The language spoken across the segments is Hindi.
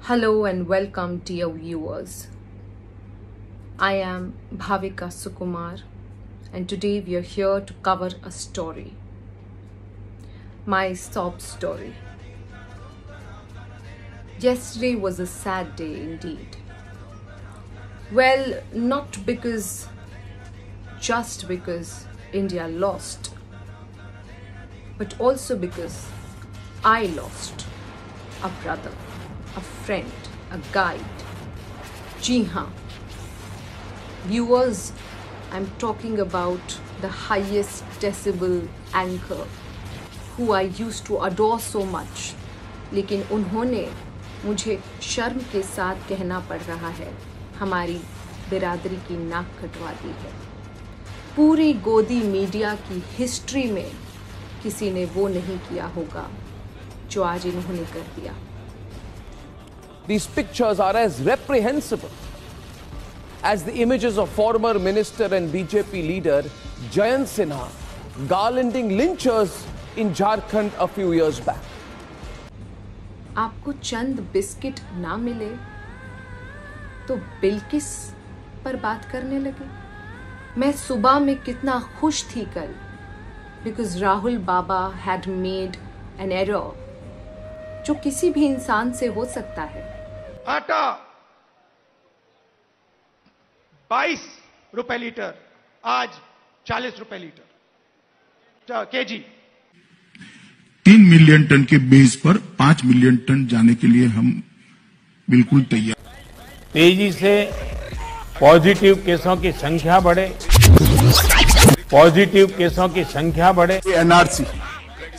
Hello and welcome, dear viewers. I am Bhavika Sukumar, and today we are here to cover a story. My sob story. Yesterday was a sad day indeed. Well, not just because India lost, but also because I lost a brother, a friend, a guide. Ji haan. Viewers, I'm talking about the highest decibel anchor who I used to adore so much. लेकिन उन्होंने मुझे शर्म के साथ कहना पड़ रहा है, हमारी बिरादरी की नाक कटवा दी है। पूरी गोदी मीडिया की हिस्ट्री में किसी ने वो नहीं किया होगा जो आज इन्होंने कर दिया। These pictures are as reprehensible as the images of former minister and BJP leader Jayant Sinha garlanding lynchers in Jharkhand a few years back. आपको चंद बिस्किट ना मिले तो बिल्किस पर बात करने लगे। मैं सुबह में कितना खुश थी कल, because Rahul Baba had made an error जो किसी भी इंसान से हो सकता है। आटा 22 रुपए लीटर, आज 40 रुपए लीटर केजी। 3 मिलियन टन के बेस पर 5 मिलियन टन जाने के लिए हम बिल्कुल तैयार। तेजी से पॉजिटिव केसों की संख्या बढ़े, पॉजिटिव केसों की संख्या बढ़े। NRC,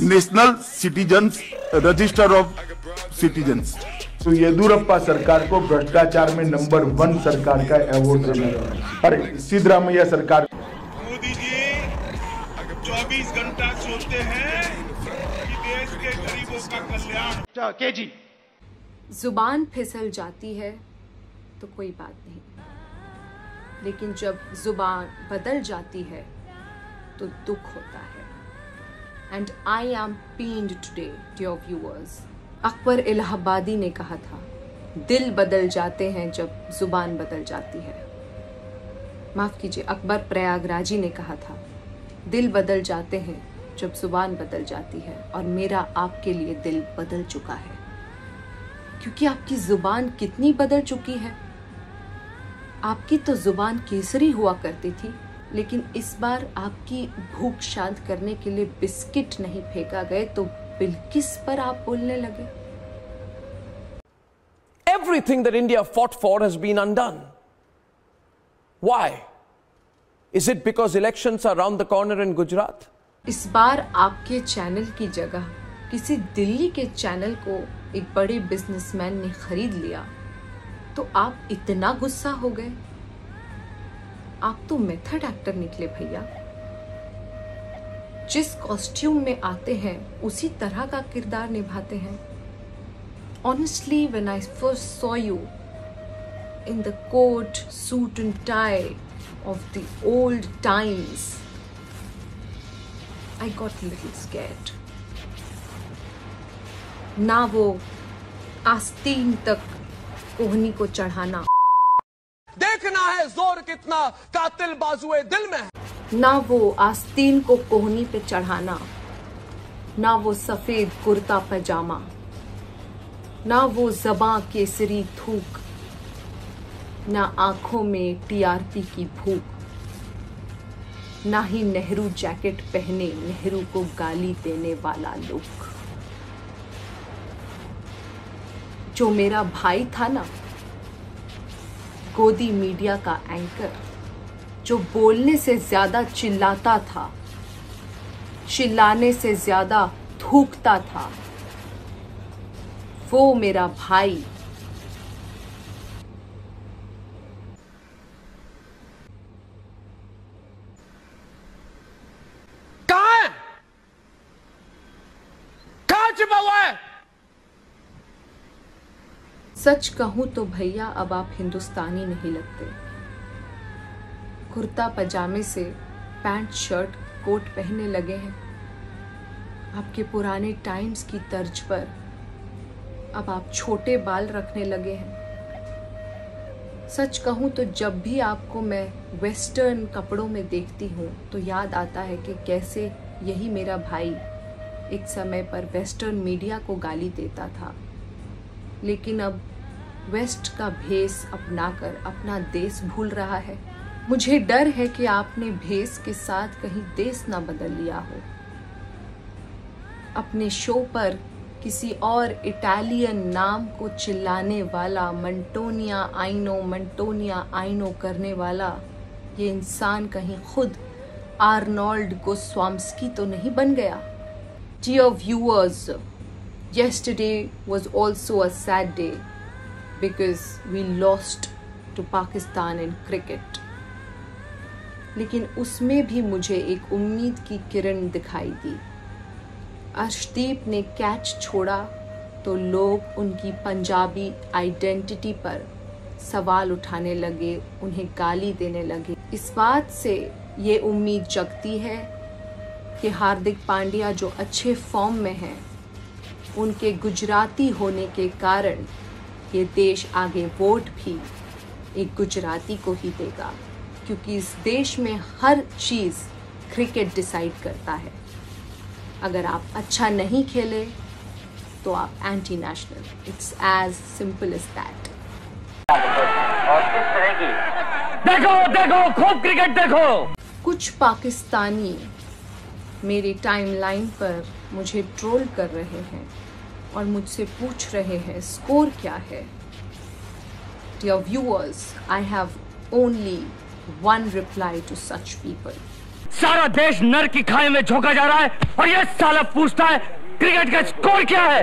national citizens register of citizens, तो येदुरप्पा सरकार को भ्रष्टाचार में नंबर 1 सरकार का अवार्ड देना। अरे सिद्धरामैया सरकार। मोदी जी 24 घंटा सोचते हैं कि देश के गरीबों का कल्याण केजी। जुबान फिसल जाती है तो कोई बात नहीं, लेकिन जब जुबान बदल जाती है तो दुख होता है। And I am pained today, dear viewers. Akbar Allahabadi ने कहा था, दिल बदल जाते हैं जब जुबान बदल जाती है। माफ कीजिए, अकबर प्रयागराजी ने कहा था, दिल बदल जाते हैं जब जुबान बदल जाती है। और मेरा आपके लिए दिल बदल चुका है, क्योंकि आपकी जुबान कितनी बदल चुकी है। आपकी तो जुबान केसरी हुआ करती थी, लेकिन इस बार आपकी भूख शांत करने के लिए बिस्किट नहीं फेंका गए तो बिल्किस पर आप बोलने लगे। Everything that India fought for has been undone. Why? Is it because elections are around the corner in Gujarat? इस बार आपके चैनल की जगह किसी दिल्ली के चैनल को एक बड़े बिजनेसमैन ने खरीद लिया तो आप इतना गुस्सा हो गए। आप तो मेथड एक्टर निकले भैया। जिस कॉस्ट्यूम में आते हैं उसी तरह का किरदार निभाते हैं। Honestly, when I first saw you in the coat, suit and tie of the old times, I got a little scared. ना वो आस्तीन तक कोहनी को चढ़ाना, देखना है जोर कितना कातिल बाजुए दिल में है। ना वो आस्तीन को कोहनी पे चढ़ाना, ना वो सफेद कुर्ता पजामा, ना वो ज़बां केसरी थूक, ना आंखों में टीआरपी की भूख, ना ही नेहरू जैकेट पहने नेहरू को गाली देने वाला लुक। जो मेरा भाई था ना, गोदी मीडिया का एंकर, जो बोलने से ज्यादा चिल्लाता था, चिल्लाने से ज्यादा थूकता था, वो मेरा भाई कहाँ है? कहाँ छिपा हुआ है? सच कहूं तो भैया अब आप हिंदुस्तानी नहीं लगते। कुर्ता पजामे से पैंट शर्ट कोट पहनने लगे हैं। आपके पुराने टाइम्स की तर्ज पर अब आप छोटे बाल रखने लगे हैं। सच कहूँ तो जब भी आपको मैं वेस्टर्न कपड़ों में देखती हूँ तो याद आता है कि कैसे यही मेरा भाई एक समय पर वेस्टर्न मीडिया को गाली देता था, लेकिन अब वेस्ट का भेष अपनाकर अपना देश भूल रहा है। मुझे डर है कि आपने भेष के साथ कहीं देश ना बदल लिया हो। अपने शो पर किसी और इटालियन नाम को चिल्लाने वाला, मंटोनिया आइनो करने वाला ये इंसान कहीं खुद आर्नोल्ड गोस्वाम्स्की तो नहीं बन गया। Dear viewers, yesterday was also a sad day because we lost to Pakistan in cricket. लेकिन उसमें भी मुझे एक उम्मीद की किरण दिखाई दी। अर्शदीप ने कैच छोड़ा तो लोग उनकी पंजाबी आइडेंटिटी पर सवाल उठाने लगे, उन्हें गाली देने लगे। इस बात से ये उम्मीद जगती है कि हार्दिक पांड्या जो अच्छे फॉर्म में हैं, उनके गुजराती होने के कारण ये देश आगे वोट भी एक गुजराती को ही देगा, क्योंकि इस देश में हर चीज़ क्रिकेट डिसाइड करता है। अगर आप अच्छा नहीं खेले तो आप anti national. It's as simple as that. और किस तरह की देखो खूब क्रिकेट देखो। कुछ पाकिस्तानी मेरी टाइमलाइन पर मुझे ट्रोल कर रहे हैं और मुझसे पूछ रहे हैं स्कोर क्या है। Dear viewers, I have only one reply to such people. सारा देश नर की खाई में झोंका जा रहा है और ये साला पूछता है क्रिकेट का स्कोर क्या है।